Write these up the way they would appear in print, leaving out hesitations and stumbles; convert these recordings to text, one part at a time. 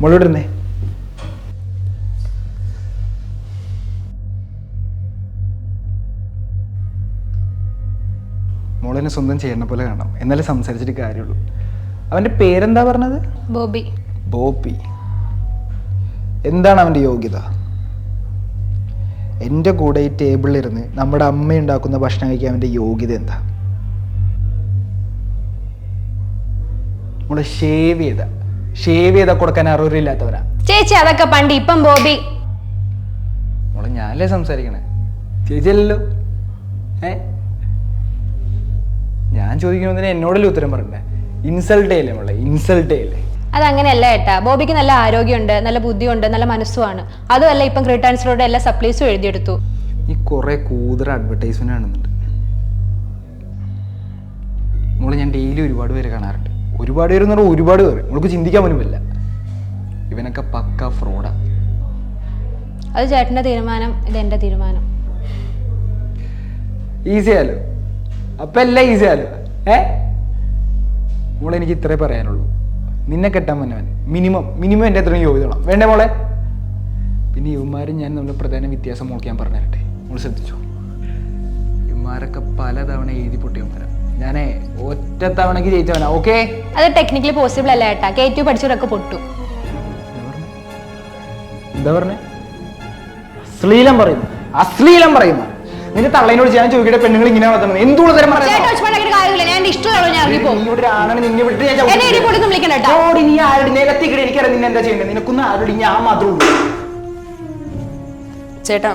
മോളോടിരുന്നേ. മോളെന്നെ സ്വന്തം ചെയ്യണ പോലെ കാണാം, എന്നാലേ സംസാരിച്ചിട്ട് കാര്യമുള്ളൂ. അവൻ്റെ പേരെന്താ പറഞ്ഞത്? ബോബി. ബോബി. എന്താണ് അവൻ്റെ യോഗ്യത? എൻ്റെ കൂടെ ഈ ടേബിളിലിരുന്ന് നമ്മുടെ അമ്മ ഉണ്ടാക്കുന്ന ഭക്ഷണം കഴിക്കാൻ അവൻ്റെ യോഗ്യത എന്താ? മോളെ ഷേവ് ചെയ്താ കൊടുക്കാൻ അറിവില്ലാത്തവനാ. ചേച്ചി അതൊക്കെ പണ്ട്, ഇപ്പം ബോബി. മോളെ ഞാനല്ലേ സംസാരിക്കണേ, ചേച്ചിയല്ലല്ലോ. ഞാൻ ചോദിക്കുന്നതിന് എന്നോടല്ലേ ഉത്തരം പറയണ്ടേ? ഇൻസൾട്ട് ചെയ്യല്ലേ മോളെ, ഇൻസൾട്ട് ചെയ്യല്ലേ. അതങ്ങനെയല്ല ഏട്ടാ, ബോബിക്ക് നല്ല ആരോഗ്യമുണ്ട്, നല്ല ബുദ്ധിയുണ്ട്, നല്ല മനസ്സുമാണ്. അതുമല്ല ഇപ്പം ക്രിട്ടാൻസിലൂടെ എല്ലാ സപ്ലീസും എഴുതിയെടുത്തു. ഈ കുറെ കൂതറ അഡ്വർടൈസ്മെന്റ് കാണുന്നുണ്ട് മോളെ. ഞാൻ ഡെയിലി ഒരുപാട് പേര് കാണാറുണ്ട്. ഒരുപാട് പേര് എന്ന് പറഞ്ഞാൽ ഒരുപാട് പേര്, നമുക്ക് ചിന്തിക്കാൻ പോലും പറ്റില്ല. ഇവനൊക്കെ പക്ക ഫ്രോഡാ. അത് ചേട്ടന്റെ തീരുമാനം, ഇത് എന്റെ തീരുമാനം. ഈസിയാലോ? അപ്പൊ എല്ലാം ഈസിയാലോ? മോളെ എനിക്ക് ഇത്രേ പറയാനുള്ളൂ. നിന്നെ കെട്ടാൻ വന്നവൻ മിനിമം എൻ്റെ അത്രയും യോഗ്യത വേണ്ടേ മോളെ? പിന്നെ ഇവന്മാരും ഞാൻ നമ്മൾ പ്രധാന വ്യത്യാസം നോക്കിയാൻ പറഞ്ഞു തരട്ടെ. മോൾ ശ്രദ്ധിച്ചോ, ഇവന്മാരൊക്കെ പലതവണ എഴുതി പൊട്ടിയവന്മാരാ. ഞാനേ ഒറ്റ തവണക്ക് ജയിച്ചവനാ. ഓക്കെ, അത് ടെക്നിക്കലി പോസിബിൾ അല്ല ഏട്ടാ. K2 പഠിച്ചവരൊക്കെ പൊട്ടു. എന്താ പറഞ്ഞേ? അശ്ലീലം പറയുന്നു. നിന്റെ തള്ളേനോട് ഞാൻ ചോദിക്കട്ടെ, പെണ്ണുങ്ങൾ ഇങ്ങനെ നടത്തുന്നത് എന്തുകൊണ്ട് തരം ചേട്ടാ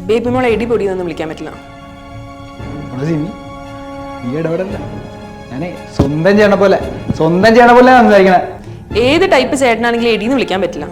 ബേബി മോളെ എടി പൊടിയൊന്നും വിളിക്കാൻ പറ്റില്ല. നീ ഇടപെടല്ല. ഞാനേ സ്വന്തം ചെയ്യണ പോലെ സംസാരിക്കണേ. ഏത് ടൈപ്പ് ചേട്ടനാണെങ്കിലും എടിന്ന് വിളിക്കാൻ പറ്റില്ല.